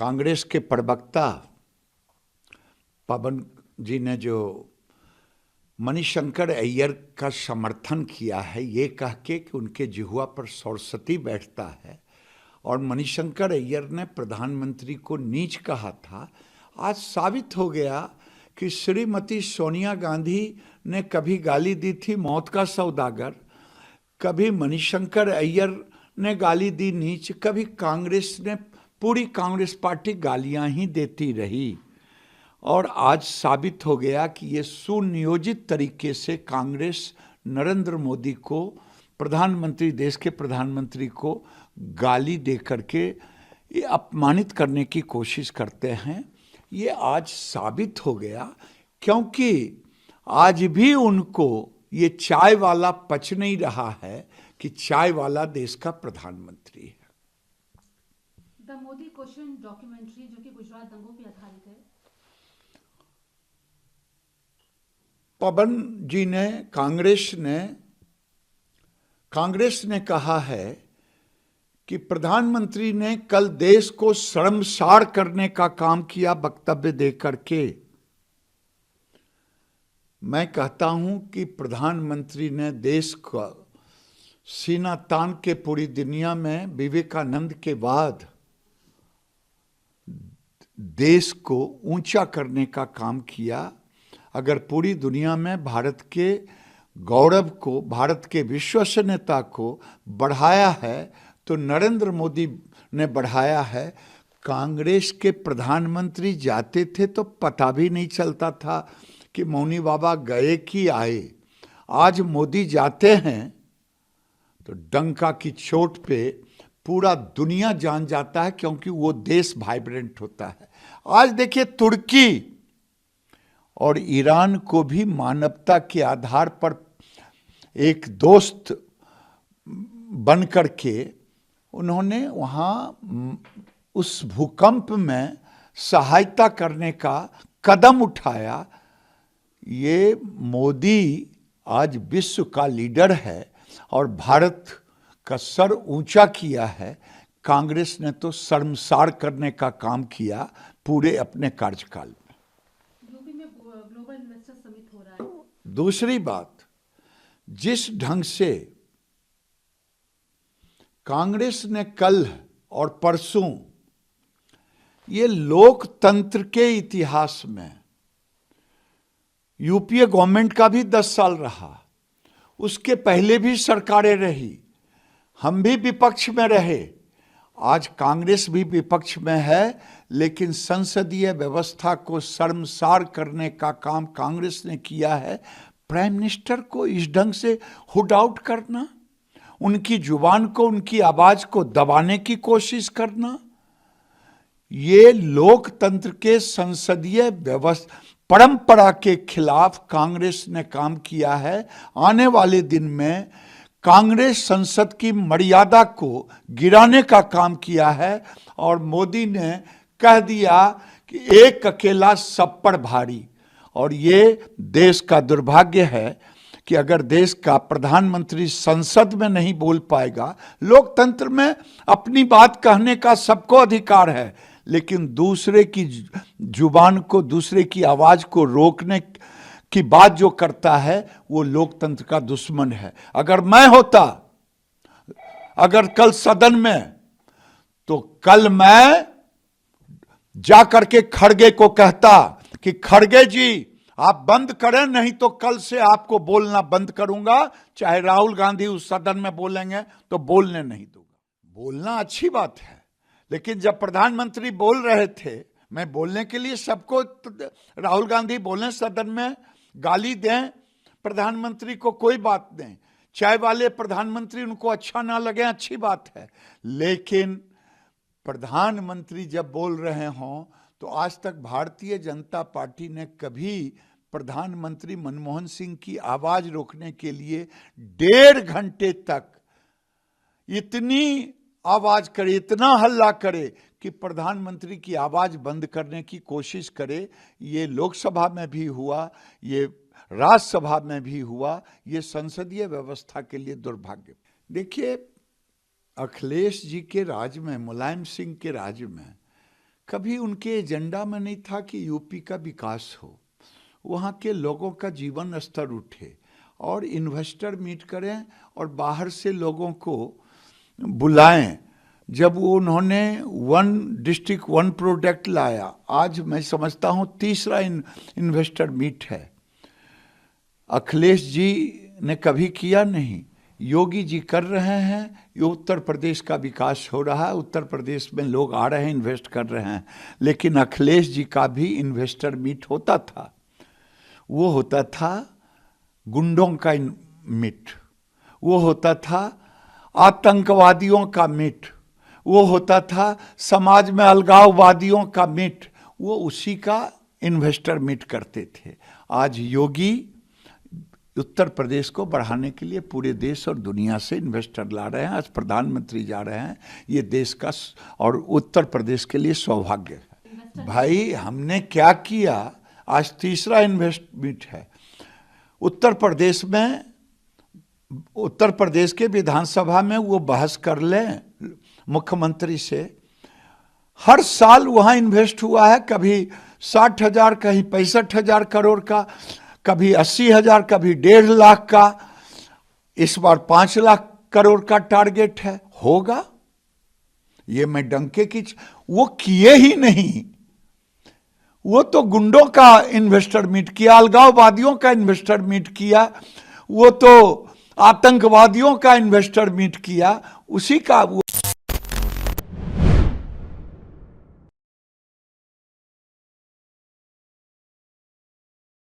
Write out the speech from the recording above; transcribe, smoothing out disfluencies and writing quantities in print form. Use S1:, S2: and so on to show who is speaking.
S1: कांग्रेस के प्रवक्ता पवन जी ने जो मणिशंकर अय्यर का समर्थन किया है, ये कह के कि उनके जिह्वा पर सरस्वती बैठता है और मणिशंकर अय्यर ने प्रधानमंत्री को नीच कहा था। आज साबित हो गया कि श्रीमती सोनिया गांधी ने कभी गाली दी थी मौत का सौदागर, कभी मणिशंकर अय्यर ने गाली दी नीच, कभी कांग्रेस ने, पूरी कांग्रेस पार्टी गालियां ही देती रही। और आज साबित हो गया कि ये सुनियोजित तरीके से कांग्रेस नरेंद्र मोदी को, प्रधानमंत्री, देश के प्रधानमंत्री को गाली दे करके ये अपमानित करने की कोशिश करते हैं। ये आज साबित हो गया, क्योंकि आज भी उनको ये चाय वाला पच नहीं रहा है कि चाय वाला देश का प्रधानमंत्री है।
S2: द मोदी क्वेश्चन डॉक्यूमेंट्री जो कि गुजरात दंगों पर आधारित है,
S1: पवन जी ने, कांग्रेस ने कहा है कि प्रधानमंत्री ने कल देश को शर्मसार करने का काम किया वक्तव्य देकर के। मैं कहता हूं कि प्रधानमंत्री ने देश का सीना तान के पूरी दुनिया में विवेकानंद के बाद देश को ऊंचा करने का काम किया। अगर पूरी दुनिया में भारत के गौरव को, भारत के विश्वसनीयता को बढ़ाया है तो नरेंद्र मोदी ने बढ़ाया है। कांग्रेस के प्रधानमंत्री जाते थे तो पता भी नहीं चलता था कि मौनी बाबा गए कि आए। आज मोदी जाते हैं तो डंका की चोट पे पूरा दुनिया जान जाता है, क्योंकि वो देश वाइब्रेंट होता है। आज देखिए, तुर्की और ईरान को भी मानवता के आधार पर एक दोस्त बन करके उन्होंने वहाँ उस भूकंप में सहायता करने का कदम उठाया। ये मोदी आज विश्व का लीडर है और भारत का सर ऊंचा किया है। कांग्रेस ने तो शर्मसार करने का काम किया पूरे अपने कार्यकाल में।
S2: यूपी में ग्लोबल इन्वेस्टर समिट हो रहा है।
S1: दूसरी बात, जिस ढंग से कांग्रेस ने कल और परसों, ये लोकतंत्र के इतिहास में, यूपीए गवर्नमेंट का भी 10 साल रहा, उसके पहले भी सरकारें रही, हम भी विपक्ष में रहे, आज कांग्रेस भी विपक्ष में है, लेकिन संसदीय व्यवस्था को शर्मसार करने का काम कांग्रेस ने किया है। प्राइम मिनिस्टर को इस ढंग से हुड आउट करना, उनकी जुबान को, उनकी आवाज को दबाने की कोशिश करना, ये लोकतंत्र के संसदीय व्यवस्था परंपरा के खिलाफ कांग्रेस ने काम किया है। आने वाले दिन में कांग्रेस संसद की मर्यादा को गिराने का काम किया है और मोदी ने कह दिया कि एक अकेला सब पर भारी। और ये देश का दुर्भाग्य है कि अगर देश का प्रधानमंत्री संसद में नहीं बोल पाएगा, लोकतंत्र में अपनी बात कहने का सबको अधिकार है, लेकिन दूसरे की जुबान को, दूसरे की आवाज को रोकने की बात जो करता है वो लोकतंत्र का दुश्मन है। अगर मैं होता, अगर कल सदन में, तो कल मैं जाकर के खड़गे को कहता कि खड़गे जी आप बंद करें, नहीं तो कल से आपको बोलना बंद करूंगा। चाहे राहुल गांधी उस सदन में बोलेंगे तो बोलने नहीं दूंगा। बोलना अच्छी बात है, लेकिन जब प्रधानमंत्री बोल रहे थे, मैं बोलने के लिए सबको, राहुल गांधी बोलें सदन में, गाली दें प्रधानमंत्री को, कोई बात नहीं। चाय वाले प्रधानमंत्री, उनको अच्छा ना लगे अच्छी बात है, लेकिन प्रधानमंत्री जब बोल रहे हों तो आज तक भारतीय जनता पार्टी ने कभी प्रधानमंत्री मनमोहन सिंह की आवाज रोकने के लिए 1.5 घंटे तक इतनी आवाज करे, इतना हल्ला करे कि प्रधानमंत्री की आवाज बंद करने की कोशिश करे। ये लोकसभा में भी हुआ, ये राज्यसभा में भी हुआ। ये संसदीय व्यवस्था के लिए दुर्भाग्य। देखिए, अखिलेश जी के राज में, मुलायम सिंह के राज में कभी उनके एजेंडा में नहीं था कि यूपी का विकास हो, वहाँ के लोगों का जीवन स्तर उठे और इन्वेस्टर मीट करें और बाहर से लोगों को बुलाएं। जब वो उन्होंने 1 डिस्ट्रिक्ट 1 प्रोडक्ट लाया, आज मैं समझता हूँ तीसरा इन्वेस्टर मीट है। अखिलेश जी ने कभी किया नहीं, योगी जी कर रहे हैं। ये उत्तर प्रदेश का विकास हो रहा है, उत्तर प्रदेश में लोग आ रहे हैं, इन्वेस्ट कर रहे हैं। लेकिन अखिलेश जी का भी इन्वेस्टर मीट होता था, वो होता था गुंडों का मीट, वो होता था आतंकवादियों का मीट, वो होता था समाज में अलगाववादियों का मीट, वो उसी का इन्वेस्टर मीट करते थे। आज योगी उत्तर प्रदेश को बढ़ाने के लिए पूरे देश और दुनिया से इन्वेस्टर ला रहे हैं। आज प्रधानमंत्री जा रहे हैं, ये देश का और उत्तर प्रदेश के लिए सौभाग्य है। भाई हमने क्या किया, आज तीसरा इन्वेस्टमेंट है उत्तर प्रदेश में। उत्तर प्रदेश के विधानसभा में वो बहस कर लें मुख्यमंत्री से, हर साल वहां इन्वेस्ट हुआ है, कभी 60,000 कहीं 65,000 करोड़ का, कभी 80,000, कभी 1.5 लाख का। इस बार 5 लाख करोड़ का टारगेट है, होगा ये मैं डंके की। वो किए ही नहीं, वो तो गुंडों का इन्वेस्टर मीट किया, अलगाववादियों का इन्वेस्टर मीट किया, वो तो आतंकवादियों का इन्वेस्टर मीट किया, उसी का वो